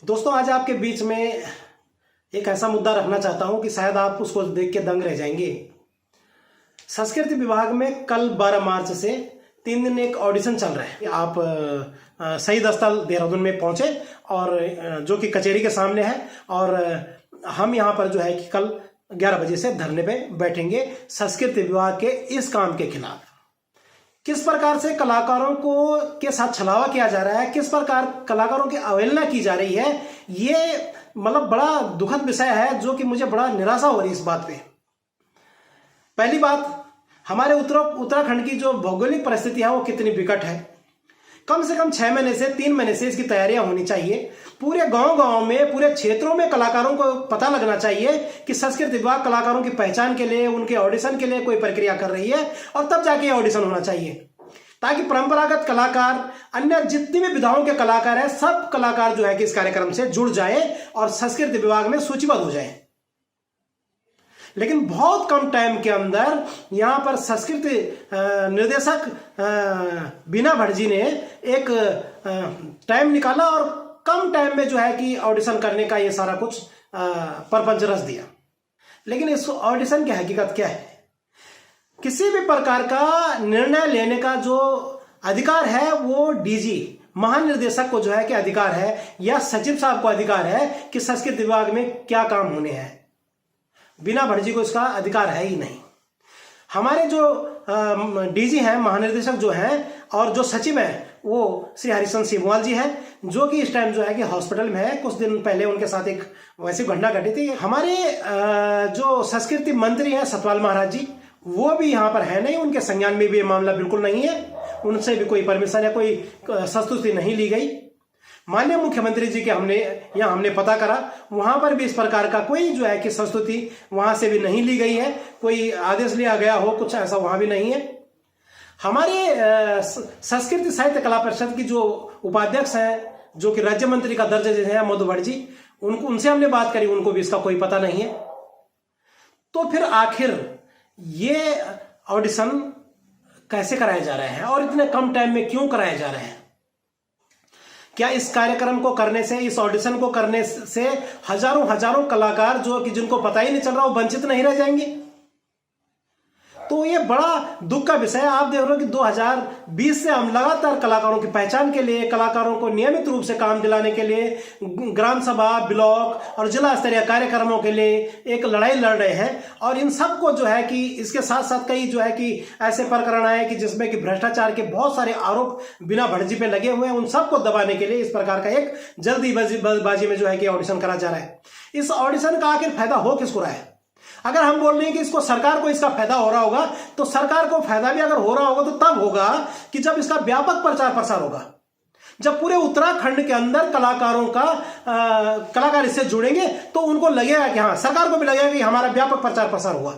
दोस्तों, आज आपके बीच में एक ऐसा मुद्दा रखना चाहता हूं कि शायद आप उसको देख के दंग रह जाएंगे। संस्कृति विभाग में कल 12 मार्च से 3 दिन एक ऑडिशन चल रहा है। आप शहीद स्थल देहरादून में पहुंचे और जो कि कचहरी के सामने है, और हम यहाँ पर जो है कि कल 11 बजे से धरने पे बैठेंगे संस्कृति विभाग के इस काम के खिलाफ। किस प्रकार से कलाकारों को के साथ छलावा किया जा रहा है, किस प्रकार कलाकारों की अवहेलना की जा रही है, ये मतलब बड़ा दुखद विषय है, जो कि मुझे बड़ा निराशा हो रही है इस बात पे। पहली बात, हमारे उत्तराखंड की जो भौगोलिक परिस्थिति है वो कितनी विकट है। कम से कम 6 महीने से 3 महीने से इसकी तैयारियां होनी चाहिए। पूरे गांव में, पूरे क्षेत्रों में कलाकारों को पता लगना चाहिए कि संस्कृति विभाग कलाकारों की पहचान के लिए, उनके ऑडिशन के लिए कोई प्रक्रिया कर रही है, और तब जाके ऑडिशन होना चाहिए, ताकि परंपरागत कलाकार, अन्य जितनी भी विधाओं के कलाकार हैं, सब कलाकार जो है कि इस कार्यक्रम से जुड़ जाए और संस्कृति विभाग में सूचीबद्ध हो जाए। लेकिन बहुत कम टाइम के अंदर यहां पर संस्कृति निर्देशक बीना भटजी ने एक टाइम निकाला और कम टाइम में जो है कि ऑडिशन करने का ये सारा कुछ परपंच रच दिया। लेकिन इस ऑडिशन की हकीकत क्या है? किसी भी प्रकार का निर्णय लेने का जो अधिकार है वो डीजी, महानिर्देशक को जो है कि अधिकार है, या सचिव साहब को अधिकार है कि संस्कृति विभाग में क्या काम होने हैं। बिना भटजी को इसका अधिकार है ही नहीं। हमारे जो डीजी हैं, महानिर्देशक जो हैं, और जो सचिव हैं वो श्री हरिशंकर सीमवाल जी हैं, जो कि इस टाइम जो है कि हॉस्पिटल में है। कुछ दिन पहले उनके साथ एक वैसी घटना घटी थी। हमारे जो संस्कृति मंत्री हैं सतपाल महाराज जी, वो भी यहाँ पर है नहीं, उनके संज्ञान में भी ये मामला बिल्कुल नहीं है। उनसे भी कोई परमिशन या कोई संस्तुति नहीं ली गई। माननीय मुख्यमंत्री जी के हमने पता करा, वहां पर भी इस प्रकार का कोई जो है कि संस्तुति वहां से भी नहीं ली गई है, कोई आदेश लिया गया हो, कुछ ऐसा वहां भी नहीं है। हमारे संस्कृति साहित्य कला परिषद की जो उपाध्यक्ष हैं, जो कि राज्य मंत्री का दर्जा जिन्हें है मधु भट्ट जी, उनसे हमने बात करी, उनको भी इसका कोई पता नहीं है। तो फिर आखिर ये ऑडिशन कैसे कराए जा रहे हैं और इतने कम टाइम में क्यों कराए जा रहे हैं? क्या इस कार्यक्रम को करने से, इस ऑडिशन को करने से हजारों कलाकार जो कि जिनको पता ही नहीं चल रहा वो वंचित नहीं रह जाएंगे? तो ये बड़ा दुख का विषय है। आप देख रहे हो कि 2020 से हम लगातार कलाकारों की पहचान के लिए, कलाकारों को नियमित रूप से काम दिलाने के लिए ग्राम सभा, ब्लॉक और जिला स्तरीय कार्यक्रमों के लिए एक लड़ाई लड़ रहे हैं। और इन सबको जो है कि इसके साथ साथ कई जो है कि ऐसे प्रकरण आए कि जिसमें कि भ्रष्टाचार के बहुत सारे आरोप बिना भटजी पे लगे हुए हैं, उन सबको दबाने के लिए इस प्रकार का एक जल्दीबाजी में जो है कि ऑडिशन करा जा रहा है। इस ऑडिशन का आखिर फायदा हो किसको रहा है? अगर हम बोल रहे हैं कि इसको सरकार को इसका फायदा हो रहा होगा, तो सरकार को फायदा भी अगर हो रहा होगा तो तब होगा कि जब इसका व्यापक प्रचार प्रसार होगा, जब पूरे उत्तराखंड के अंदर कलाकार इससे जुड़ेंगे, तो उनको लगेगा कि हाँ, सरकार को भी लगेगा कि हमारा व्यापक प्रचार प्रसार हुआ।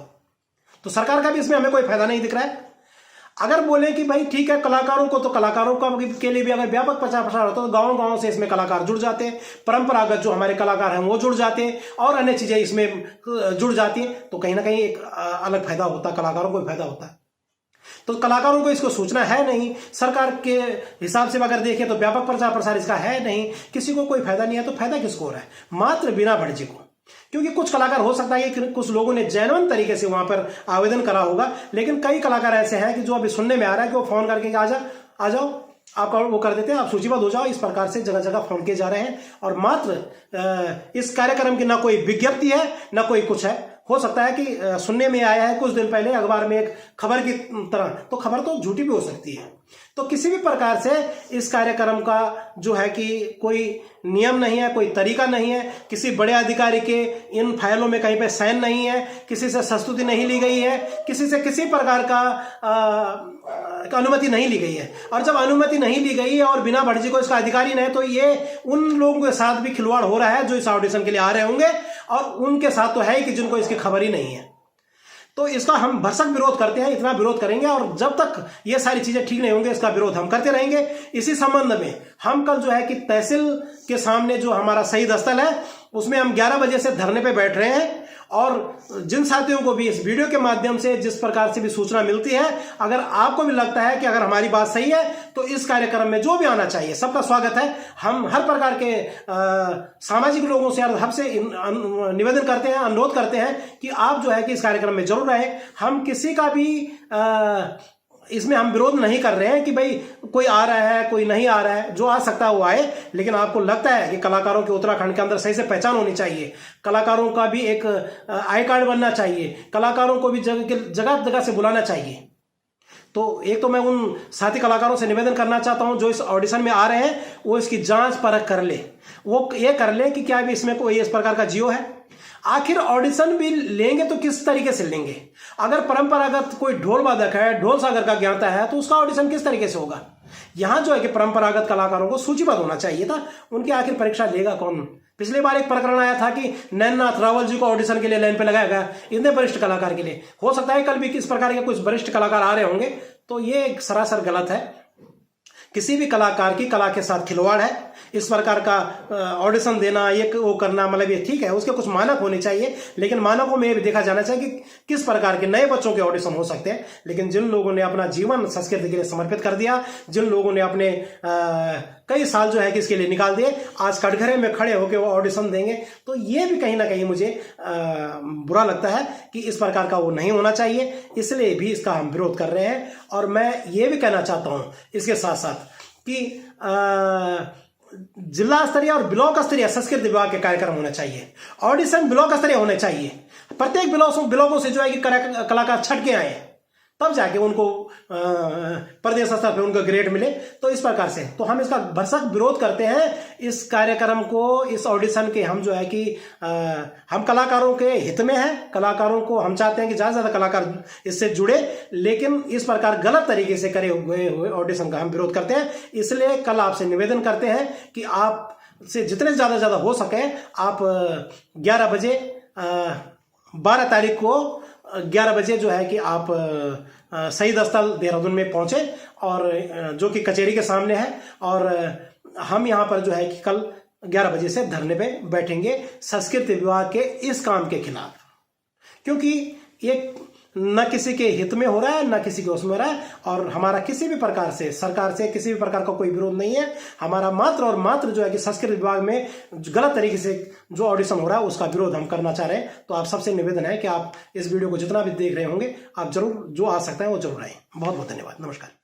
तो सरकार का भी इसमें हमें कोई फायदा नहीं दिख रहा है। अगर बोले कि भाई ठीक है, कलाकारों के लिए भी अगर व्यापक प्रचार प्रसार होता तो गांव से इसमें कलाकार जुड़ जाते, परंपरागत जो हमारे कलाकार हैं वो जुड़ जाते, और अन्य चीजें इसमें जुड़ जाती हैं, तो कहीं ना कहीं एक अलग फायदा होता, कलाकारों को फायदा होता है। तो कलाकारों को इसको सूचना है नहीं। सरकार के हिसाब से अगर देखें तो व्यापक प्रचार प्रसार इसका है नहीं, किसी को कोई फायदा नहीं है। तो फायदा किसको हो रहा है? मात्र बिना भटजी को। क्योंकि कुछ कलाकार हो सकता है कि कुछ लोगों ने जेन्युइन तरीके से वहां पर आवेदन करा होगा, लेकिन कई कलाकार ऐसे हैं कि जो अभी सुनने में आ रहा है कि वो फोन करके आ जाओ, आपका वो कर देते हैं, आप सूचीबद्ध हो जाओ। इस प्रकार से जगह जगह फोन किए जा रहे हैं, और मात्र इस कार्यक्रम की ना कोई विज्ञप्ति है, ना कोई कुछ है। हो सकता है कि सुनने में आया है कुछ दिन पहले अखबार में एक खबर की तरह, तो खबर तो झूठी भी हो सकती है। तो किसी भी प्रकार से इस कार्यक्रम का जो है कि कोई नियम नहीं है, कोई तरीका नहीं है, किसी बड़े अधिकारी के इन फाइलों में कहीं पे साइन नहीं है, किसी से संस्तुति नहीं ली गई है, किसी से किसी प्रकार का अनुमति नहीं ली गई है। और जब अनुमति नहीं ली गई है और बिना भटजी को इसका अधिकारी नहीं है, तो ये उन लोगों के साथ भी खिलवाड़ हो रहा है जो इस ऑडिशन के लिए आ रहे होंगे, और उनके साथ तो है ही कि जिनको इसकी खबर ही नहीं है। तो इसका हम भरसक विरोध करते हैं, इतना विरोध करेंगे, और जब तक ये सारी चीजें ठीक नहीं होंगे इसका विरोध हम करते रहेंगे। इसी संबंध में हम कल जो है कि तहसील के सामने जो हमारा शहीद स्थल है उसमें हम 11 बजे से धरने पे बैठ रहे हैं। और जिन साथियों को भी इस वीडियो के माध्यम से जिस प्रकार से भी सूचना मिलती है, अगर आपको भी लगता है कि अगर हमारी बात सही है तो इस कार्यक्रम में जो भी आना चाहिए सबका स्वागत है। हम हर प्रकार के सामाजिक लोगों से हमसे निवेदन करते हैं, अनुरोध करते हैं कि आप जो है कि इस कार्यक्रम में जरूर आए। हम किसी का भी इसमें हम विरोध नहीं कर रहे हैं कि भाई कोई आ रहा है कोई नहीं आ रहा है, जो आ सकता है वो आए। लेकिन आपको लगता है कि कलाकारों के उत्तराखंड के अंदर सही से पहचान होनी चाहिए, कलाकारों का भी एक आई कार्ड बनना चाहिए, कलाकारों को भी जगह जगह से बुलाना चाहिए। तो एक तो मैं उन साथी कलाकारों से निवेदन करना चाहता हूं जो इस ऑडिशन में आ रहे हैं, वो इसकी जांच परख कर ले, वो ये कर ले कि क्या भी इसमें कोई इस प्रकार का जियो है। आखिर ऑडिशन भी लेंगे तो किस तरीके से लेंगे? अगर परंपरागत कोई ढोल वादक है, ढोल सागर का ज्ञाता है, तो उसका ऑडिशन किस तरीके से होगा? यहां जो है कि परंपरागत कलाकारों को सूचीबद्ध होना चाहिए था। उनकी आखिर परीक्षा लेगा कौन? पिछली बार एक प्रकरण आया था कि नैननाथ रावल जी को ऑडिशन के लिए लाइन पे लगाया गया, इतने वरिष्ठ कलाकार के लिए। हो सकता है कल भी किस प्रकार के कुछ वरिष्ठ कलाकार आ रहे होंगे। तो ये सरासर गलत है। किसी भी कलाकार की कला के साथ खिलवाड़ है। इस प्रकार का ऑडिशन देना, ये वो करना, मतलब ये ठीक है, उसके कुछ मानक होने चाहिए। लेकिन मानकों में ये भी देखा जाना चाहिए कि किस प्रकार के नए बच्चों के ऑडिशन हो सकते हैं। लेकिन जिन लोगों ने अपना जीवन संस्कृति के लिए समर्पित कर दिया, जिन लोगों ने अपने कई साल जो है कि इसके लिए निकाल दिए, आज कटघरे में खड़े होकर वो ऑडिशन देंगे, तो ये भी कहीं ना कहीं मुझे बुरा लगता है कि इस प्रकार का वो नहीं होना चाहिए। इसलिए भी इसका हम विरोध कर रहे हैं। और मैं ये भी कहना चाहता हूं इसके साथ साथ कि जिला स्तरीय और ब्लॉक स्तरीय संस्कृति विभाग के कार्यक्रम होने चाहिए। ऑडिशन ब्लॉक स्तरीय होने चाहिए। प्रत्येक ब्लॉकों से जो है कि कलाकार छट के आए, तब जाके उनको प्रदेश स्तर पर उनको ग्रेड मिले। तो इस प्रकार से तो हम इसका भरसक विरोध करते हैं इस कार्यक्रम को, इस ऑडिशन के। हम जो है कि हम कलाकारों के हित में हैं, कलाकारों को हम चाहते हैं कि ज़्यादा से ज़्यादा कलाकार इससे जुड़े, लेकिन इस प्रकार गलत तरीके से करे हुए ऑडिशन का हम विरोध करते हैं। इसलिए कल आपसे निवेदन करते हैं कि आप से जितने ज़्यादा हो सके आप 11 बजे 12 तारीख को 11 बजे जो है कि आप शहीद स्थल देहरादून में पहुंचे, और जो कि कचहरी के सामने है। और हम यहाँ पर जो है कि कल 11 बजे से धरने पे बैठेंगे संस्कृति विभाग के इस काम के खिलाफ, क्योंकि ये न किसी के हित में हो रहा है, न किसी के उसमें हो रहा है। और हमारा किसी भी प्रकार से सरकार से किसी भी प्रकार का कोई विरोध नहीं है। हमारा मात्र और मात्र जो है कि संस्कृति विभाग में गलत तरीके से जो ऑडिशन हो रहा है उसका विरोध हम करना चाह रहे हैं। तो आप सबसे निवेदन है कि आप इस वीडियो को जितना भी देख रहे होंगे, आप जरूर जो आ सकता है वो जरूर आए। बहुत बहुत धन्यवाद। नमस्कार।